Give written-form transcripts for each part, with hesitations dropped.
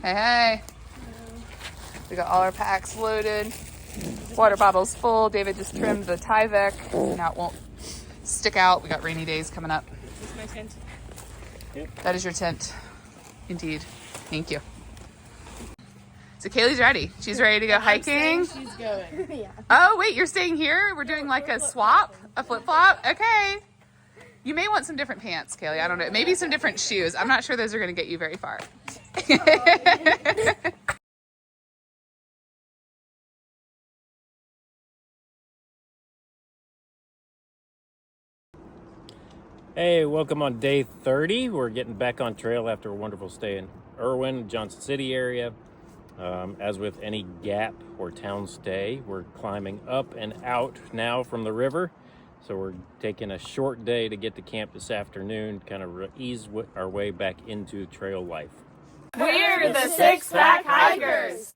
Hey, hey. We got all our packs loaded. Water bottles full. David just trimmed the Tyvek. Now it won't stick out. We got rainy days coming up. This is my tent. Yep. That is your tent. Indeed. Thank you. So Kaylee's ready. She's ready to go hiking. She's going. Yeah. Oh, wait, you're staying here? We're doing like a swap? A flip-flop? Okay. You may want some different pants, Kaylee. I don't know. Maybe some different shoes. I'm not sure those are going to get you very far. Hey, welcome on day 30. We're getting back on trail after a wonderful stay in Irwin, Johnson City area. As with any gap or town stay, we're climbing up and out now from the river. So we're taking a short day to get to camp this afternoon, kind of ease our way back into trail life. We're the Six Pack Hikers.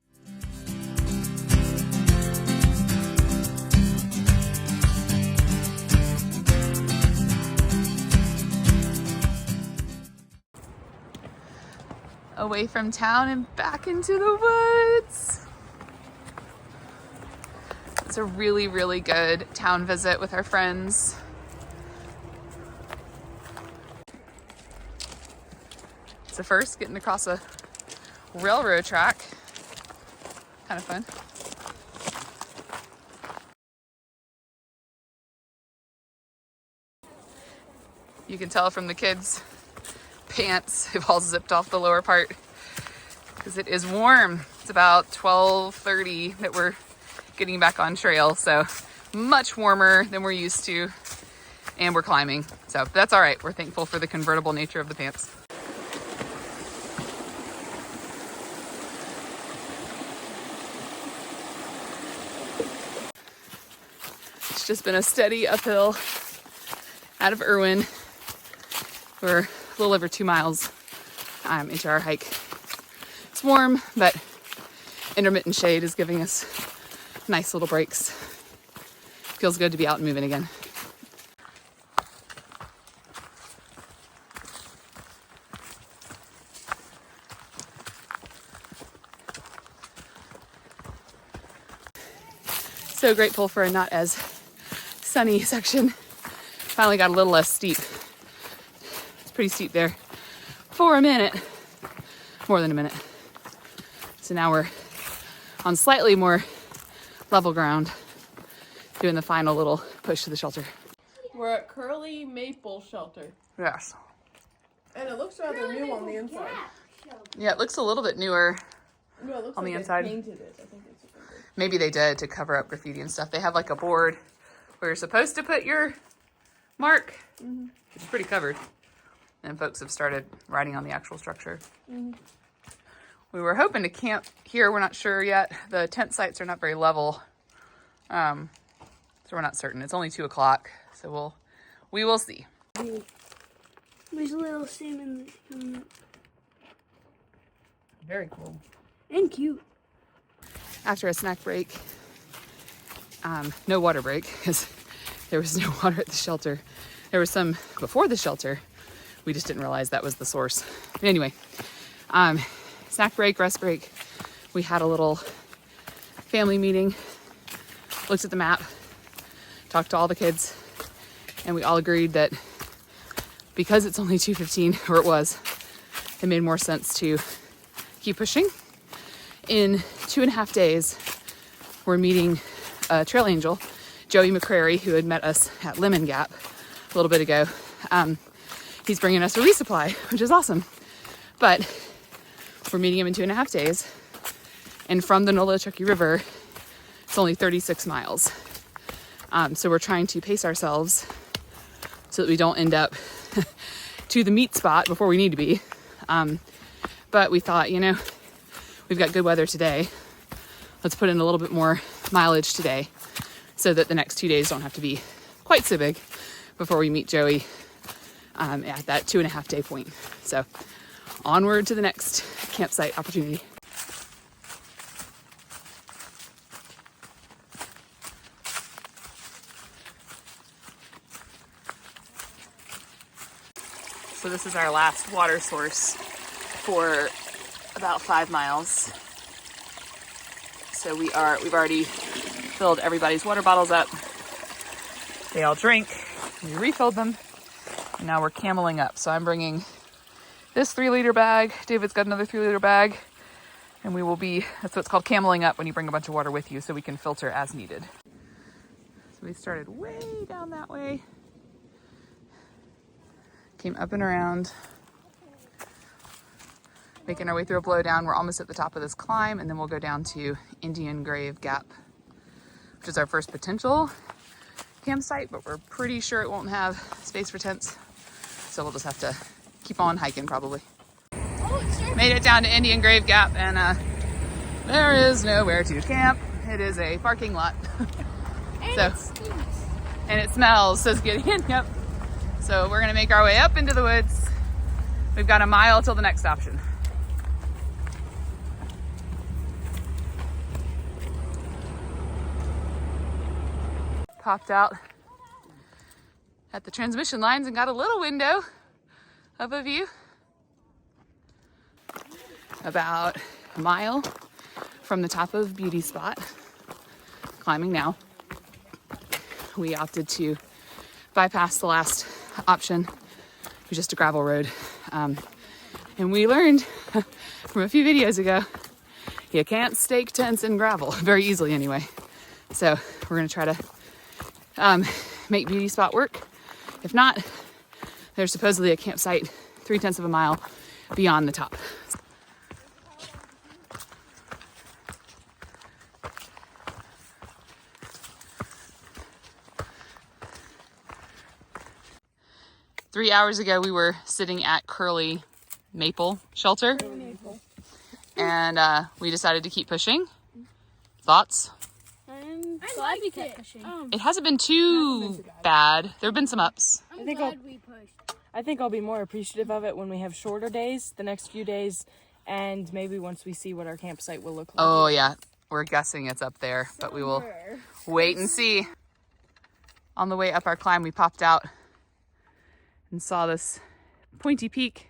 Away from town and back into the woods. It's a really, really good town visit with our friends. It's the first getting across a railroad track. Kind of fun. You can tell from the kids' pants, they've all zipped off the lower part because it is warm. It's about 12:30 that we're getting back on trail, so much warmer than we're used to, and we're climbing, so that's all right. We're thankful for the convertible nature of the pants. It's just been a steady uphill out of Irwin. We're a little over 2 miles into our hike. It's warm, but intermittent shade is giving us nice little breaks. Feels good to be out and moving again. So grateful for a not as sunny section. Finally got a little less steep. It's pretty steep there for a minute, more than a minute. So now we're on slightly more level ground, doing the final little push to the shelter. We're at Curly Maple Shelter. Yes. And it looks rather new on the inside. Yeah, it looks a little bit newer No, it looks on like the inside. They painted it. I think it's a good. Maybe they did to cover up graffiti and stuff. They have like a board where you're supposed to put your mark. It's pretty covered. And folks have started writing on the actual structure. We were hoping to camp here. We're not sure yet. The tent sites are not very level. So we're not certain. It's only 2 o'clock. So we will see. There's a little salmon in it. Very cool. And cute. After a snack break, no water break because there was no water at the shelter. There was some before the shelter. We just didn't realize that was the source. Anyway, snack break, rest break. We had a little family meeting, looked at the map, talked to all the kids, and we all agreed that because it's only 2:15, or it was, it made more sense to keep pushing. In 2.5 days, we're meeting a trail angel, Joey McCrary, who had met us at Lemon Gap a little bit ago. He's bringing us a resupply, which is awesome. But we're meeting him in 2.5 days. And from the Nolichucky River, it's only 36 miles. So we're trying to pace ourselves so that we don't end up to the meet spot before we need to be. But we thought, we've got good weather today. Let's put in a little bit more mileage today so that the next 2 days don't have to be quite so big before we meet Joey at that 2.5 day point. So onward to the next campsite opportunity. So this is our last water source for about 5 miles. So we've already filled everybody's water bottles up. They all drink. We refilled them. And now we're cameling up. So I'm bringing this 3-liter bag. David's got another 3-liter bag. And we will be, that's what's called cameling up, when you bring a bunch of water with you so we can filter as needed. So we started way down that way. Came up and around. Making our way through a blowdown. We're almost at the top of this climb, and then we'll go down to Indian Grave Gap, which is our first potential campsite, but we're pretty sure it won't have space for tents. So we'll just have to keep on hiking probably. Made it down to Indian Grave Gap, and there is nowhere to camp. It is a parking lot. And it smells, says Gideon. Yep. So we're gonna make our way up into the woods. We've got a mile till the next option. Popped out at the transmission lines and got a little window of a view. About a mile from the top of Beauty Spot, climbing now. We opted to bypass the last option. It was just a gravel road. And we learned from a few videos ago, you can't stake tents in gravel, very easily anyway. So we're gonna try to make Beauty Spot work. If not, there's supposedly a campsite 0.3 of a mile beyond the top. Three hours ago, we were sitting at Curly Maple Shelter, and we decided to keep pushing. Thoughts? I'm glad we kept pushing. It hasn't been too bad. There have been some ups. I'm glad we pushed. I think I'll be more appreciative of it when we have shorter days, the next few days, and maybe once we see what our campsite will look like. Oh yeah, we're guessing it's up there, but we will wait and see. On the way up our climb, we popped out and saw this pointy peak,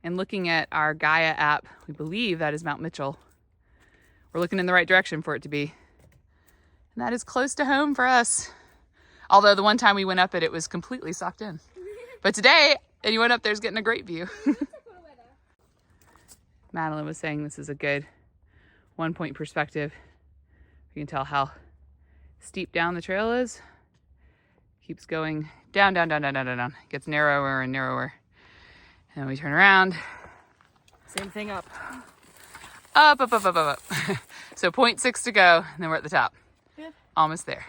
and looking at our Gaia app, we believe that is Mount Mitchell. We're looking in the right direction for it to be. And that is close to home for us. Although the one time we went up it, it was completely socked in. But today, anyone up there is getting a great view. Madeline was saying this is a good 1-point perspective. You can tell how steep down the trail is. Keeps going down, down, down, down, down, down, down. Gets narrower and narrower. And we turn around. Same thing up. Up, up, up, up, up, up. So 0.6 to go, and then we're at the top. Yeah. Almost there.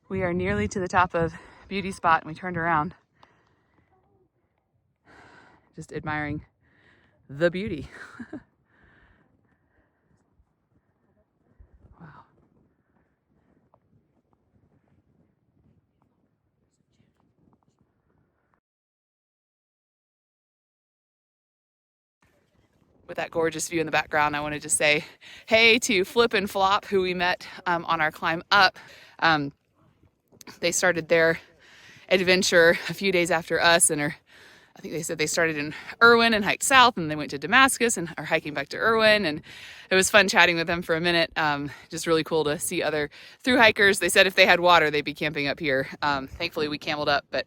We are nearly to the top of Beauty Spot, and we turned around. Just admiring the beauty. Wow. With that gorgeous view in the background, I wanted to say hey to Flip and Flop, who we met on our climb up. They started their adventure a few days after us, and I think they said they started in Irwin and hiked south, and they went to Damascus and are hiking back to Irwin. And it was fun chatting with them for a minute. Just really cool to see other through hikers. They said if they had water, they'd be camping up here. Thankfully, we cameled up, but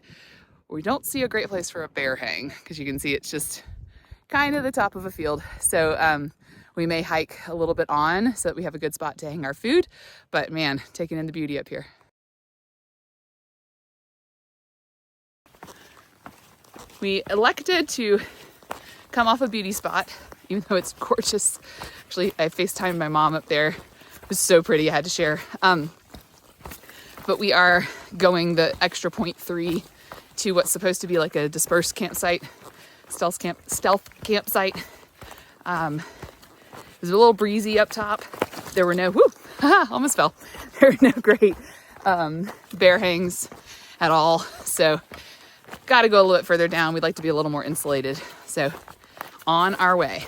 we don't see a great place for a bear hang, because you can see it's just kind of the top of a field. So we may hike a little bit on so that we have a good spot to hang our food. But man, taking in the beauty up here. We elected to come off a Beauty Spot, even though it's gorgeous. Actually, I FaceTimed my mom up there. It was so pretty, I had to share. But we are going the extra 0.3 to what's supposed to be like a dispersed campsite, stealth campsite. It was a little breezy up top. There were no, almost fell. There were no great bear hangs at all. So got to go a little bit further down. We'd like to be a little more insulated. So on our way.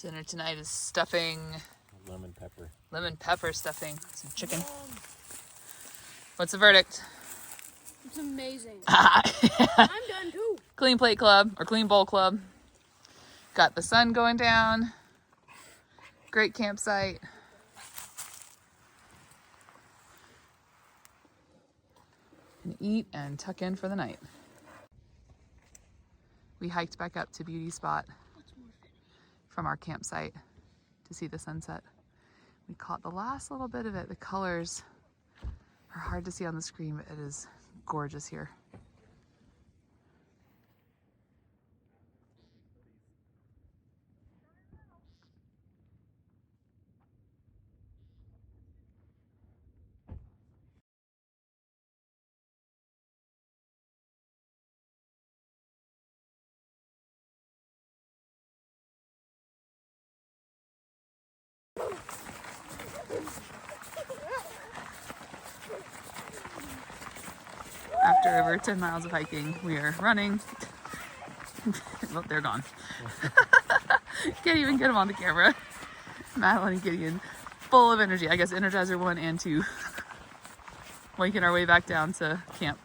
Dinner tonight is stuffing, Lemon pepper stuffing, some chicken. What's the verdict? It's amazing. I'm done too. Clean plate club or clean bowl club. Got the sun going down. Great campsite. And eat and tuck in for the night. We hiked back up to Beauty Spot from our campsite to see the sunset. We caught the last little bit of it. The colors are hard to see on the screen, but it is gorgeous here. After over 10 miles of hiking, we are running. Well, they're gone. Can't even get them on the camera. Madeline and Gideon, full of energy. I guess Energizer 1 and 2. Waking our way back down to camp.